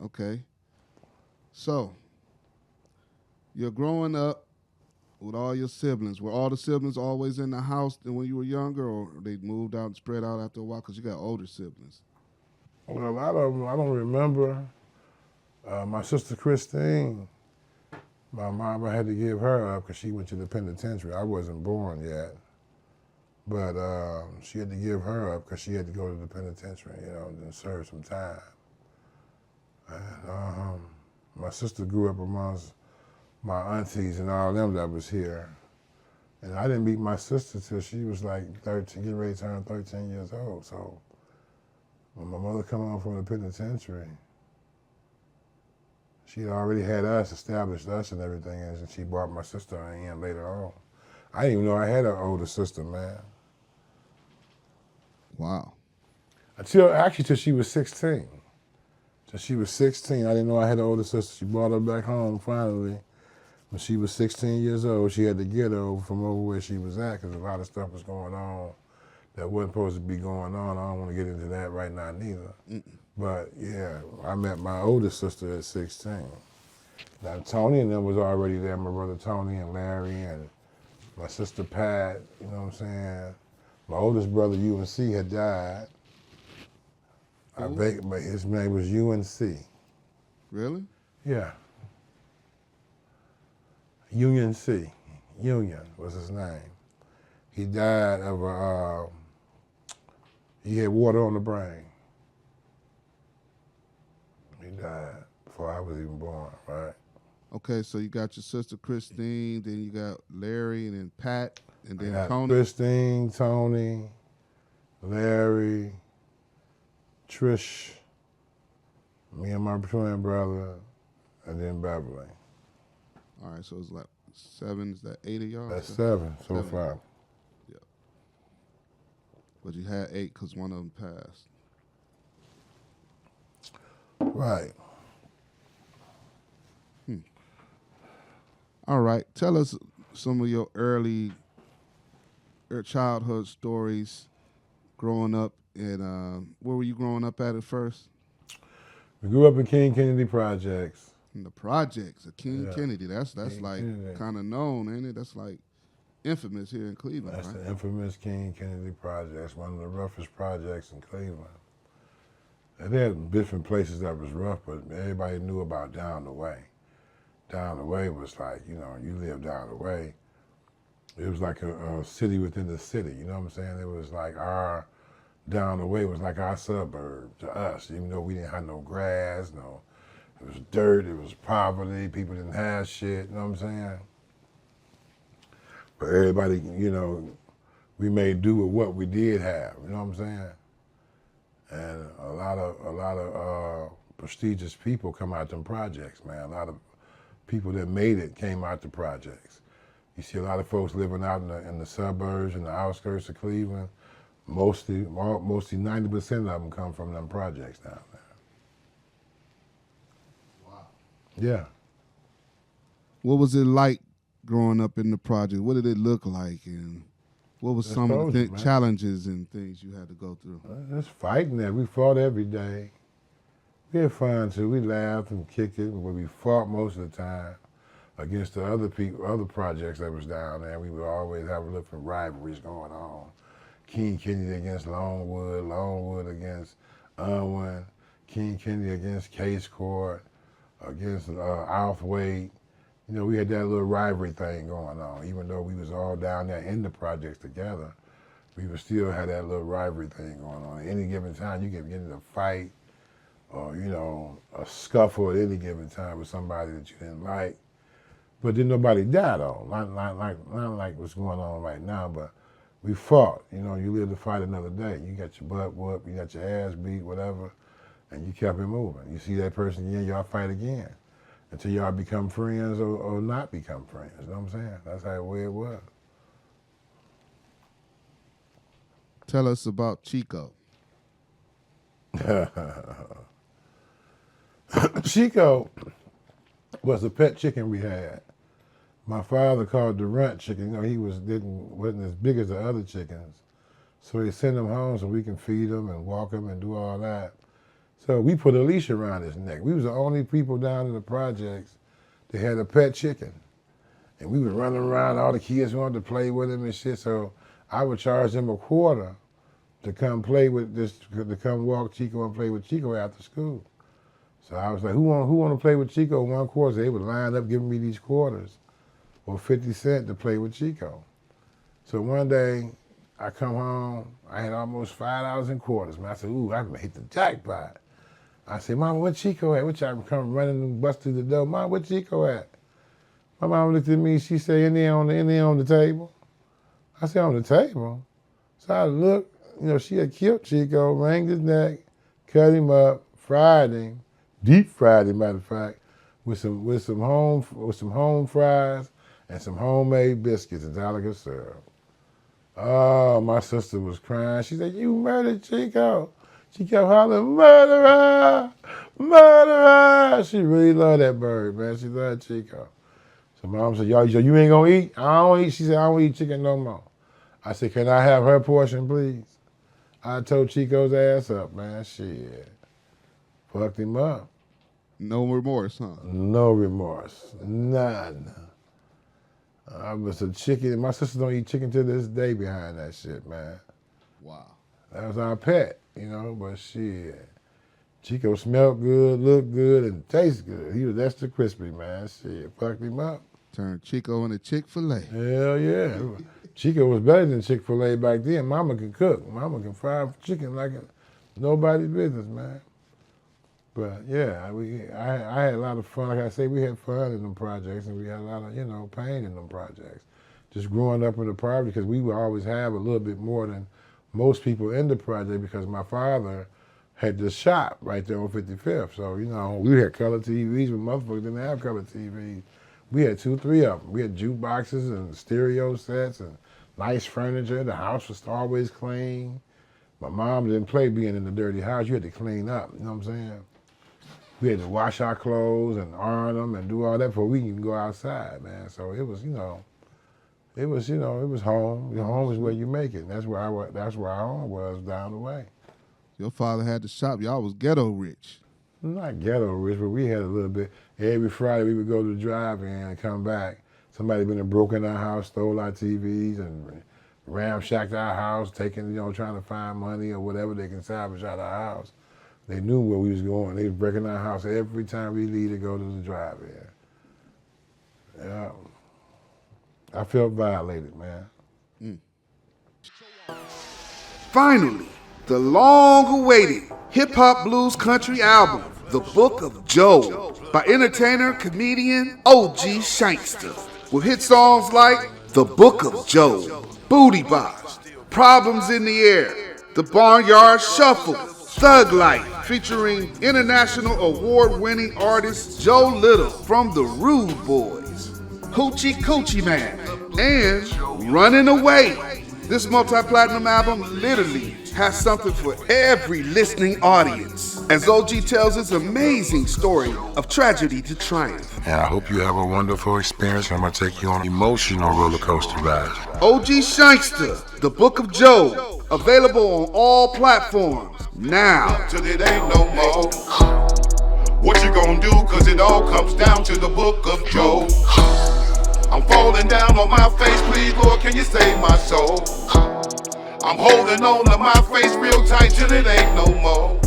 Okay. So you're growing up with all your siblings. Were all the siblings always in the house when you were younger, or they moved out and spread out after a while? Because you got older siblings. Well, a lot of them I don't remember. My sister Christine, my mama had to give her up because she went to the penitentiary. I wasn't born yet, but she had to give her up because she had to go to the penitentiary, and serve some time. And my sister grew up amongst my aunties and all them that was here. And I didn't meet my sister till she was like 13, getting ready to turn 13 years old. So when my mother come home from the penitentiary, she already had us, established us and everything, and she brought my sister in later on. I didn't even know I had an older sister, man. Wow. Till she was 16. Till she was 16, I didn't know I had an older sister. She brought her back home finally. When she was 16 years old, she had to get her over from over where she was at because a lot of stuff was going on that wasn't supposed to be going on. I don't want to get into that right now neither. But yeah, I met my older sister at 16. Now Tony and them was already there, my brother Tony and Larry and my sister Pat, you know what I'm saying? My oldest brother UNC had died. His name was UNC. Really? Yeah. UNC. Union was his name. He died of he had water on the brain. He died before I was even born, right? Okay, so you got your sister Christine, then you got Larry, and then Pat, and I then got Tony. Christine, Tony, Larry, Trish, me and my twin brother, and then Beverly. All right, so it's like 7. Is that 8 of y'all? That's 7 so 7. far. Yeah. But you had 8 because one of them passed. Right. All right. Tell us some of your early childhood stories growing up. And where were you growing up at first? We grew up in King Kennedy Projects. In the projects of King Yeah. Kennedy. That's King like Kennedy. kind of known, ain't it? That's like infamous here in Cleveland, That's right? the infamous King Kennedy Projects, one of the roughest projects in Cleveland. And there had different places that was rough, but everybody knew about down the way. Down the way was like, you live down the way. It was like a city within the city, you know what I'm saying? It was like down the way was like our suburb to us, even though we didn't have no grass, it was dirt, it was poverty, people didn't have shit, you know what I'm saying? But everybody, we made do with what we did have, you know what I'm saying? And a lot of prestigious people come out them projects, man. A lot of people that made it came out the projects. You see a lot of folks living out in the suburbs and the outskirts of Cleveland. Mostly 90% of them come from them projects down there. Wow. Yeah. What was it like growing up in the project? What did it look like? And what was some of the challenges and things you had to go through? Just fighting that. We fought every day. We had fun too. We laughed and kicked it, but we fought most of the time against the other people, other projects that was down there. We would always have different rivalries going on. King Kennedy against Longwood, Longwood against Unwin, King Kennedy against Case Court, against Alfwade. We had that little rivalry thing going on. Even though we was all down there in the projects together, we would still have that little rivalry thing going on. At any given time, you could get in a fight or, a scuffle at any given time with somebody that you didn't like. But then nobody died though, not like what's going on right now, but we fought. You live to fight another day. You got your butt whooped, you got your ass beat, whatever, and you kept it moving. You see that person again, y'all fight again until y'all become friends or not become friends. You know what I'm saying? That's how the way it was. Tell us about Chico. Chico was a pet chicken we had. My father called the runt chicken. He wasn't as big as the other chickens, so he sent him home so we can feed him and walk him and do all that. So we put a leash around his neck. We was the only people down in the projects that had a pet chicken. And we was running around, all the kids wanted to play with him and shit, so I would charge them $25 to come play with this, to come walk Chico and play with Chico after school. So I was like, who want to play with Chico $1? They would line up giving me these quarters or 50 cents to play with Chico. So one day, I come home, I had almost $5 in quarters, man. I said, ooh, I hit the jackpot. I said, Mama, where Chico at? Which I come running and bust through the door. Mom, where Chico at? My mom looked at me, she said, in there on the table. I said, on the table? So I looked, she had killed Chico, wranged his neck, cut him up, fried him, deep fried him, matter of fact, with some home fries and some homemade biscuits and Gallagher syrup. Oh, my sister was crying. She said, you murdered Chico. She kept hollering, murderer, murderer. She really loved that bird, man. She loved Chico. So Mom said, yo, you ain't gonna eat? I don't eat. She said, I don't eat chicken no more. I said, can I have her portion, please? I told Chico's ass up, man. Shit. Fucked him up. No remorse, huh? No remorse. None. I was a chicken. My sister don't eat chicken to this day behind that shit, man. Wow. That was our pet, but shit. Chico smelled good, looked good, and tastes good. He was extra crispy, man. Shit, fucked him up. Turned Chico into Chick-fil-A. Hell yeah. Chico was better than Chick-fil-A back then. Mama can cook. Mama can fry chicken like nobody's business, man. But yeah, I had a lot of fun. Like I say, we had fun in them projects, and we had a lot of, pain in them projects. Just growing up in the project, because we would always have a little bit more than most people in the project, because my father had this shop right there on 55th. So, we had color TVs, but motherfuckers didn't have color TVs. We had 2, 3 of them. We had jukeboxes and stereo sets and nice furniture. The house was always clean. My mom didn't play being in the dirty house. You had to clean up, you know what I'm saying? We had to wash our clothes and iron them and do all that before we can go outside, man. So it was, it was home. Home is where you make it. That's where our home was down the way. Your father had the shop. Y'all was ghetto rich. Not ghetto rich, but we had a little bit. Every Friday we would go to the drive-in and come back. Somebody been and broke in our house, stole our TVs, and ramshacked our house, taking, trying to find money or whatever they can salvage out of our house. They knew where we was going. They was breaking our house every time we leave to go to the drive-in. Yeah. I felt violated, man. Finally, the long-awaited hip-hop blues country album, The Book of Joe, by entertainer, comedian, OG Shanksta, with hit songs like The Book of Joe, Booty Box, Problems in the Air, The Barnyard Shuffle, Thug Life, featuring international award-winning artist Joe Little from the Rude Boys, Hoochie Coochie Man, and Running Away. This multi-platinum album literally has something for every listening audience, as OG tells his amazing story of tragedy to triumph. And I hope you have a wonderful experience. I'm going to take you on an emotional roller coaster ride. OG Shanksta, The Book of Joe, available on all platforms now. Till it ain't no more. What you gonna do? Cause it all comes down to the Book of Joe. I'm falling down on my face, please Lord, can you save my soul? I'm holding on to my face real tight till it ain't no more.